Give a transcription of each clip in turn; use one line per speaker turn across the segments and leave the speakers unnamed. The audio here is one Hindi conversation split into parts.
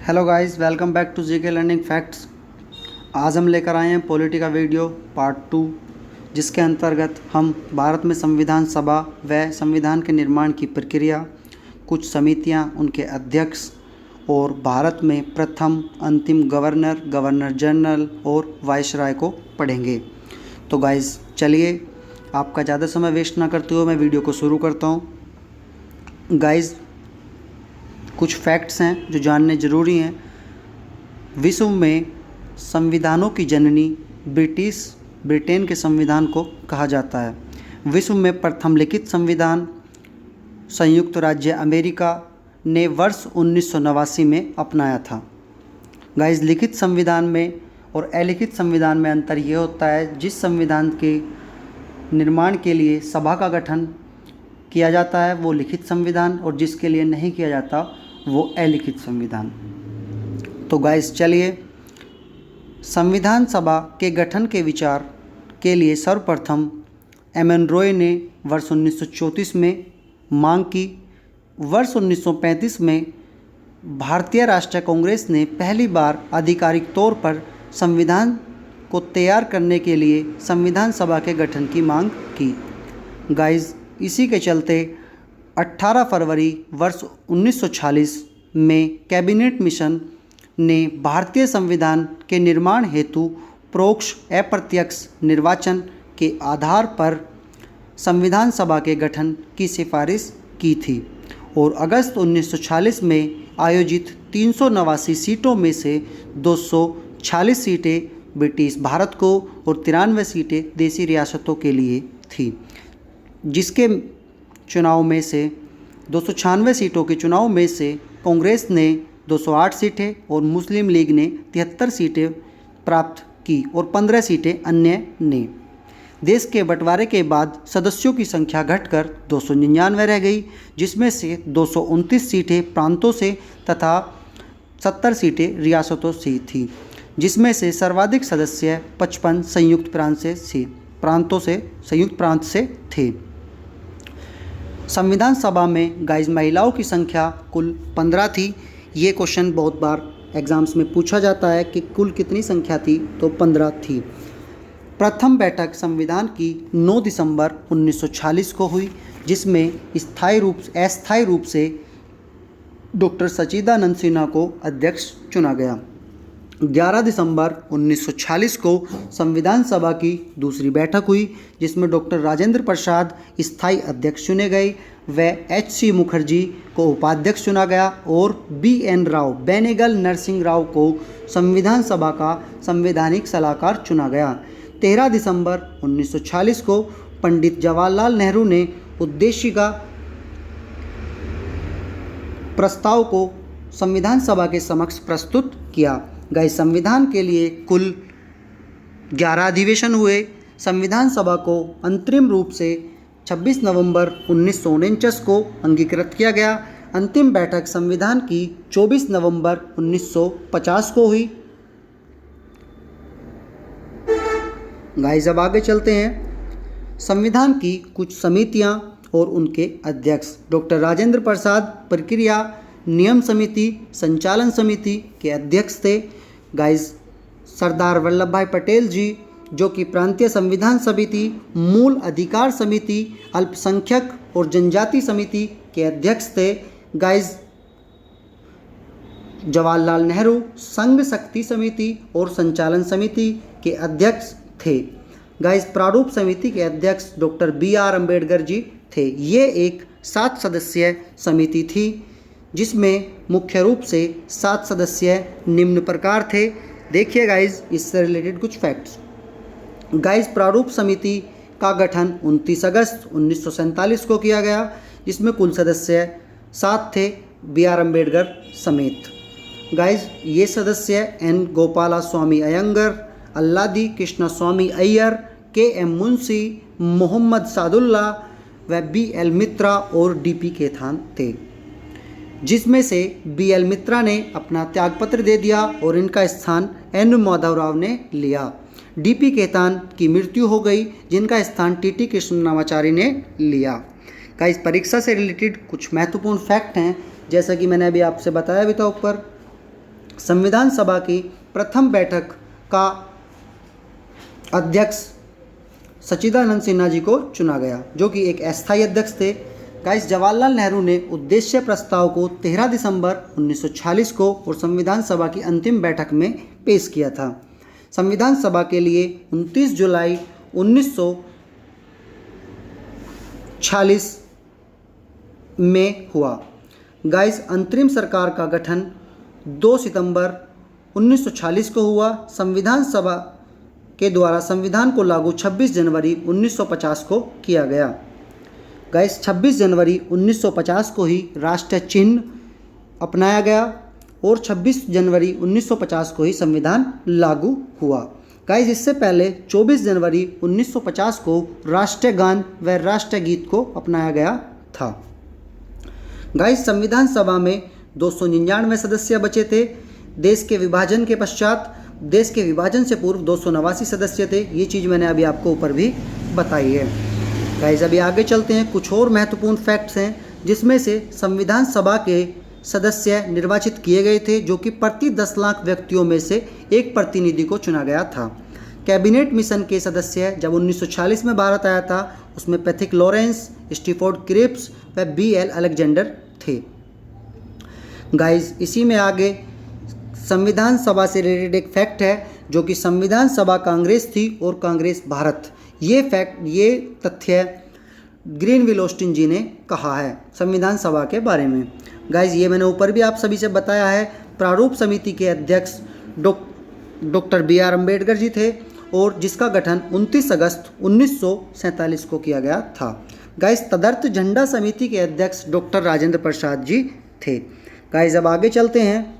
Hello guys, welcome back to GK learning facts. आज हम लेकर आए हैं पॉलिटी का वीडियो पार्ट 2, जिसके अंतर्गत हम भारत में संविधान सभा व संविधान के निर्माण की प्रक्रिया, कुछ समितियां, उनके अध्यक्ष और भारत में प्रथम अंतिम गवर्नर, गवर्नर जनरल और वाइसराय को पढ़ेंगे। तो गाइस चलिए, आपका ज़्यादा समय वेस्ट ना करते हुए मैं वीडियो को शुरू करता हूँ। गाइस, कुछ फैक्ट्स हैं जो जानने ज़रूरी हैं। विश्व में संविधानों की जननी ब्रिटेन के संविधान को कहा जाता है। विश्व में प्रथम लिखित संविधान संयुक्त राज्य अमेरिका ने वर्ष 1989 में अपनाया था। गाइस, लिखित संविधान में और अलिखित संविधान में अंतर ये होता है, जिस संविधान के निर्माण के लिए सभा का गठन किया जाता है वो लिखित संविधान, और जिसके लिए नहीं किया जाता वो अलिखित संविधान। तो गाइस चलिए, संविधान सभा के गठन के विचार के लिए सर्वप्रथम एमएन रॉय ने वर्ष 1934 में मांग की। वर्ष 1935 में भारतीय राष्ट्रीय कांग्रेस ने पहली बार आधिकारिक तौर पर संविधान को तैयार करने के लिए संविधान सभा के गठन की मांग की। गाइस, इसी के चलते 18 फरवरी वर्ष 1946 में कैबिनेट मिशन ने भारतीय संविधान के निर्माण हेतु परोक्ष अप्रत्यक्ष निर्वाचन के आधार पर संविधान सभा के गठन की सिफारिश की थी, और अगस्त 1946 में आयोजित 389 सीटों में से 246 सीटें ब्रिटिश भारत को और 93 सीटें देसी रियासतों के लिए थी, जिसके चुनाव में से 296 सीटों के चुनाव में से कांग्रेस ने 208 सीटें और मुस्लिम लीग ने 73 सीटें प्राप्त की और 15 सीटें अन्य ने। देश के बंटवारे के बाद सदस्यों की संख्या घटकर 299 रह गई, जिसमें से 229 सीटें प्रांतों से तथा 70 सीटें रियासतों से थी, जिसमें से सर्वाधिक सदस्य 55 संयुक्त प्रांत से थे। संविधान सभा में गाइस महिलाओं की संख्या कुल 15 थी। ये क्वेश्चन बहुत बार एग्जाम्स में पूछा जाता है कि कुल कितनी संख्या थी, तो 15 थी। प्रथम बैठक संविधान की 9 दिसंबर 1946 को हुई, जिसमें अस्थायी रूप से डॉक्टर सच्चिदानंद सिन्हा को अध्यक्ष चुना गया। 11 दिसंबर 1946 को संविधान सभा की दूसरी बैठक हुई, जिसमें डॉक्टर राजेंद्र प्रसाद स्थायी अध्यक्ष चुने गए व एच.सी. मुखर्जी को उपाध्यक्ष चुना गया और बी.एन. राव बेनेगल नरसिंह राव को संविधान सभा का संवैधानिक सलाहकार चुना गया। 13 दिसंबर 1946 को पंडित जवाहरलाल नेहरू ने उद्देशिका प्रस्ताव को संविधान सभा के समक्ष प्रस्तुत किया। गाइस, संविधान के लिए कुल 11 अधिवेशन हुए। संविधान सभा को अंतरिम रूप से 26 नवंबर 1949 को अंगीकृत किया गया। अंतिम बैठक संविधान की 24 नवंबर 1950 को हुई। गाइस, अब आगे चलते हैं। संविधान की कुछ समितियां और उनके अध्यक्ष। डॉक्टर राजेंद्र प्रसाद प्रक्रिया नियम समिति संचालन समिति के अध्यक्ष थे। गाइस, सरदार वल्लभ भाई पटेल जी, जो कि प्रांतीय संविधान समिति, मूल अधिकार समिति, अल्पसंख्यक और जनजाति समिति के अध्यक्ष थे। गाइस, जवाहरलाल नेहरू संघ शक्ति समिति और संचालन समिति के अध्यक्ष थे। गाइस, प्रारूप समिति के अध्यक्ष डॉक्टर बी.आर. अम्बेडकर जी थे। ये एक 7 सदस्यीय समिति थी, जिसमें मुख्य रूप से 7 सदस्य निम्न प्रकार थे। देखिए गाइज, इससे रिलेटेड कुछ फैक्ट्स। गाइज, प्रारूप समिति का गठन 29 अगस्त 1947 को किया गया, जिसमें कुल सदस्य 7 थे, बी.आर. अम्बेडकर समेत। गाइज, ये सदस्य एन. गोपाला स्वामी अयंगर, अल्लादी कृष्ण स्वामी अय्यर, के.एम. मुंशी, मोहम्मद सादुल्ला व बी.एल. मित्रा और डी.पी. केथान थे, जिसमें से बी.एल. मित्रा ने अपना त्यागपत्र दे दिया और इनका स्थान एन. माधवराव ने लिया। डी.पी. केतान की मृत्यु हो गई, जिनका स्थान टी.टी. कृष्णमाचारी ने लिया। गाइस, परीक्षा से रिलेटेड कुछ महत्वपूर्ण फैक्ट हैं, जैसा कि मैंने अभी आपसे बताया भी था ऊपर। संविधान सभा की प्रथम बैठक का अध्यक्ष सच्चिदानंद सिन्हा जी को चुना गया, जो कि एक अस्थायी अध्यक्ष थे। गाइस, जवाहरलाल नेहरू ने उद्देश्य प्रस्ताव को 13 दिसंबर 1946 को और संविधान सभा की अंतिम बैठक में पेश किया था। संविधान सभा के लिए 29 जुलाई 1946 में हुआ। गाइस, अंतरिम सरकार का गठन 2 सितंबर 1946 को हुआ। संविधान सभा के द्वारा संविधान को लागू 26 जनवरी 1950 को किया गया। गाइस, 26 जनवरी 1950 को ही राष्ट्रीय चिन्ह अपनाया गया और 26 जनवरी 1950 को ही संविधान लागू हुआ। गाइस, इससे पहले 24 जनवरी 1950 को राष्ट्रीय गान व राष्ट्रीय गीत को अपनाया गया था। गाइस, संविधान सभा में 299 सदस्य बचे थे। देश के विभाजन के पश्चात, देश के विभाजन से पूर्व 289 सदस्य थे। ये चीज़ मैंने अभी आपको ऊपर भी बताई है। गाइस, अभी आगे चलते हैं। कुछ और महत्वपूर्ण फैक्ट्स हैं जिसमें से संविधान सभा के सदस्य निर्वाचित किए गए थे, जो कि प्रति 10 लाख व्यक्तियों में से एक प्रतिनिधि को चुना गया था। कैबिनेट मिशन के सदस्य जब 1946 में भारत आया था, उसमें पैथिक लॉरेंस, स्टीफोर्ड क्रिप्स व BL अलेक्जेंडर थे। गाइस, इसी में आगे संविधान सभा से रिलेटेड एक फैक्ट है, जो कि संविधान सभा कांग्रेस थी और कांग्रेस भारत। ये तथ्य ग्रीनविल ऑस्टिन जी ने कहा है संविधान सभा के बारे में। गाइस, ये मैंने ऊपर भी आप सभी से बताया है। प्रारूप समिति के अध्यक्ष डॉक्टर BR अम्बेडकर जी थे और जिसका गठन 29 अगस्त 1947 को किया गया था। गाइस, तदर्थ झंडा समिति के अध्यक्ष डॉक्टर राजेंद्र प्रसाद जी थे। गाइस, अब आगे चलते हैं।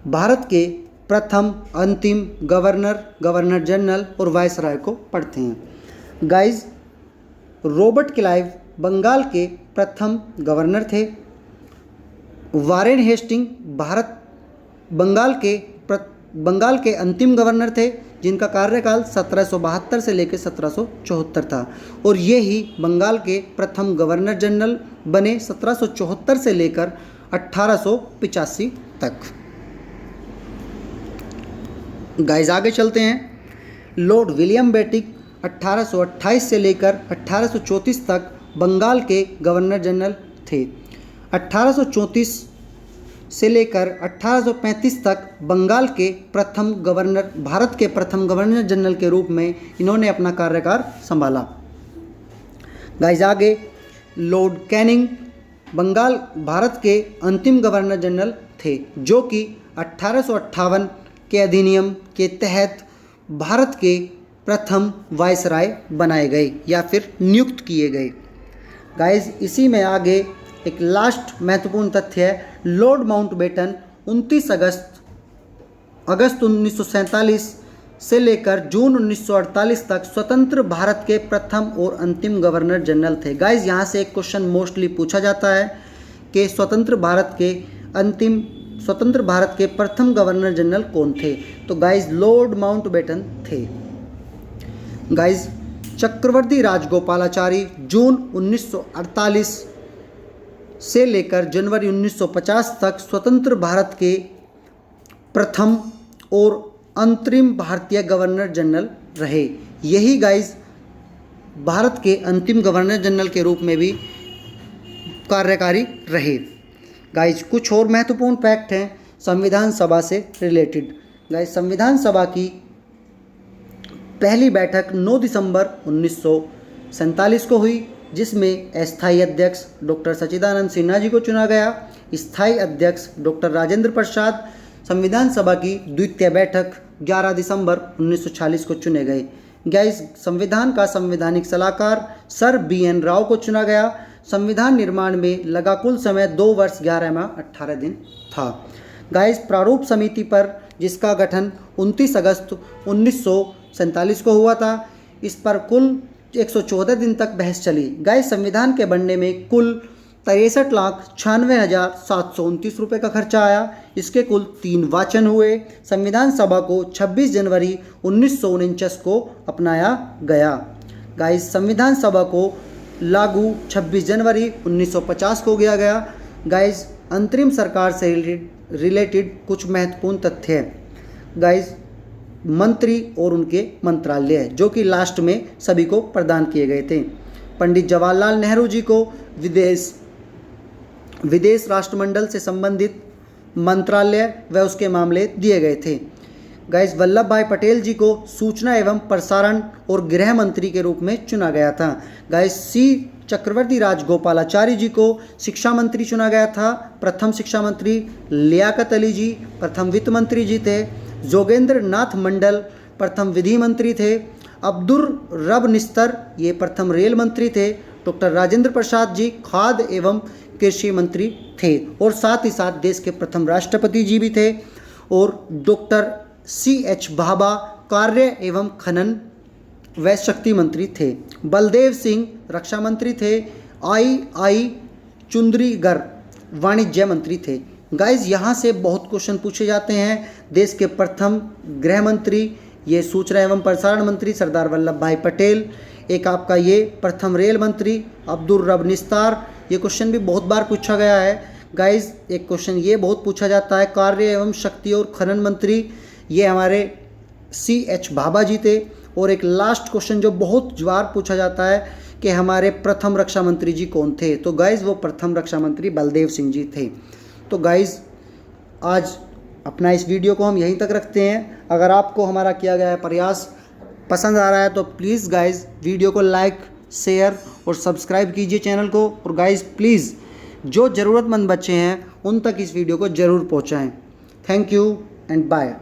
भारत के प्रथम अंतिम गवर्नर, गवर्नर जनरल और वायसराय को पढ़ते हैं। गाइस, रॉबर्ट क्लाइव बंगाल के प्रथम गवर्नर थे। वारेन हेस्टिंग बंगाल के अंतिम गवर्नर थे, जिनका कार्यकाल 1772 से लेकर 1774 था और ये ही बंगाल के प्रथम गवर्नर जनरल बने 1774 से लेकर 1885 तक। गाइस, आगे चलते हैं। लॉर्ड विलियम बेटिक 1828 से लेकर 1834 तक बंगाल के गवर्नर जनरल थे। 1834 से लेकर 1835 तक बंगाल के प्रथम गवर्नर, भारत के प्रथम गवर्नर जनरल के रूप में इन्होंने अपना कार्यकाल संभाला। गाइस, आगे लॉर्ड कैनिंग भारत के अंतिम गवर्नर जनरल थे, जो कि 1858 के अधिनियम के तहत भारत के प्रथम वायसराय बनाए गए या फिर नियुक्त किए गए। गाइस, इसी में आगे एक लास्ट महत्वपूर्ण तथ्य है। लॉर्ड माउंटबेटन 29 अगस्त 1947 से लेकर जून 1948 तक स्वतंत्र भारत के प्रथम और अंतिम गवर्नर जनरल थे। गाइस, यहाँ से एक क्वेश्चन मोस्टली पूछा जाता है कि स्वतंत्र भारत के प्रथम गवर्नर जनरल कौन थे? तो गाइस, लॉर्ड माउंटबेटन थे। गाइस, चक्रवर्ती राजगोपालाचारी जून 1948 से लेकर जनवरी 1950 तक स्वतंत्र भारत के प्रथम और अंतरिम भारतीय गवर्नर जनरल रहे। यही गाइस भारत के अंतिम गवर्नर जनरल के रूप में भी कार्यकारी रहे। गाइस, कुछ और महत्वपूर्ण फैक्ट हैं संविधान सभा से रिलेटेड। गाइस, संविधान सभा की पहली बैठक 9 दिसंबर 1947 को हुई, जिसमें अस्थायी अध्यक्ष डॉक्टर सच्चिदानंद सिन्हा जी को चुना गया। स्थायी अध्यक्ष डॉक्टर राजेंद्र प्रसाद। संविधान सभा की द्वितीय बैठक 11 दिसंबर 1946 को चुने गए। गाइस, संविधान का संवैधानिक सलाहकार सर BN राव को चुना गया। संविधान निर्माण में लगा कुल समय 2 वर्ष 11 माह 18 दिन था। गाइस, प्रारूप समिति पर जिसका गठन 29 अगस्त 1947 को हुआ था, इस पर कुल 114 दिन तक बहस चली। गाइस, संविधान के बनने में कुल 63,96,729 रुपये का खर्चा आया। इसके कुल 3 वाचन हुए। संविधान सभा को 26 जनवरी 1949 को अपनाया गया। गाइस, संविधान सभा को लागू 26 जनवरी 1950 को किया गया। गाइस, अंतरिम सरकार से रिलेटेड कुछ महत्वपूर्ण तथ्य है गाइज। मंत्री और उनके मंत्रालय है जो कि लास्ट में सभी को प्रदान किए गए थे। पंडित जवाहरलाल नेहरू जी को विदेश राष्ट्रमंडल से संबंधित मंत्रालय व उसके मामले दिए गए थे। गाइस वल्लभ भाई पटेल जी को सूचना एवं प्रसारण और गृह मंत्री के रूप में चुना गया था। गाइस सी चक्रवर्ती राजगोपालाचारी जी को शिक्षा मंत्री चुना गया था। प्रथम शिक्षा मंत्री लियाकत अली जी प्रथम वित्त मंत्री जी थे। जोगेंद्र नाथ मंडल प्रथम विधि मंत्री थे। अब्दुल रब निस्तर ये प्रथम रेल मंत्री थे। डॉक्टर राजेंद्र प्रसाद जी खाद्य एवं कृषि मंत्री थे और साथ ही साथ देश के प्रथम राष्ट्रपति जी भी थे। और डॉक्टर CH भाभा कार्य एवं खनन व शक्ति मंत्री थे। बलदेव सिंह रक्षा मंत्री थे। I चुंद्रीगर वाणिज्य मंत्री थे। गाइज यहाँ से बहुत क्वेश्चन पूछे जाते हैं। देश के प्रथम गृह मंत्री ये सूचना एवं प्रसारण मंत्री सरदार वल्लभ भाई पटेल। एक आपका ये प्रथम रेल मंत्री अब्दुल रब निस्तार, ये क्वेश्चन भी बहुत बार पूछा गया है। गाइज एक क्वेश्चन ये बहुत पूछा जाता है, कार्य एवं शक्ति और खनन मंत्री ये हमारे CH भाभा जी थे। और एक लास्ट क्वेश्चन जो बहुत बार पूछा जाता है कि हमारे प्रथम रक्षा मंत्री जी कौन थे, तो गाइज वो प्रथम रक्षा मंत्री बलदेव सिंह जी थे। तो गाइज आज अपना इस वीडियो को हम यहीं तक रखते हैं। अगर आपको हमारा किया गया प्रयास पसंद आ रहा है तो प्लीज़ गाइज वीडियो को लाइक शेयर और सब्सक्राइब कीजिए चैनल को। और गाइज प्लीज़ जो ज़रूरतमंद बच्चे हैं उन तक इस वीडियो को ज़रूर पहुंचाएं। Thank you and bye.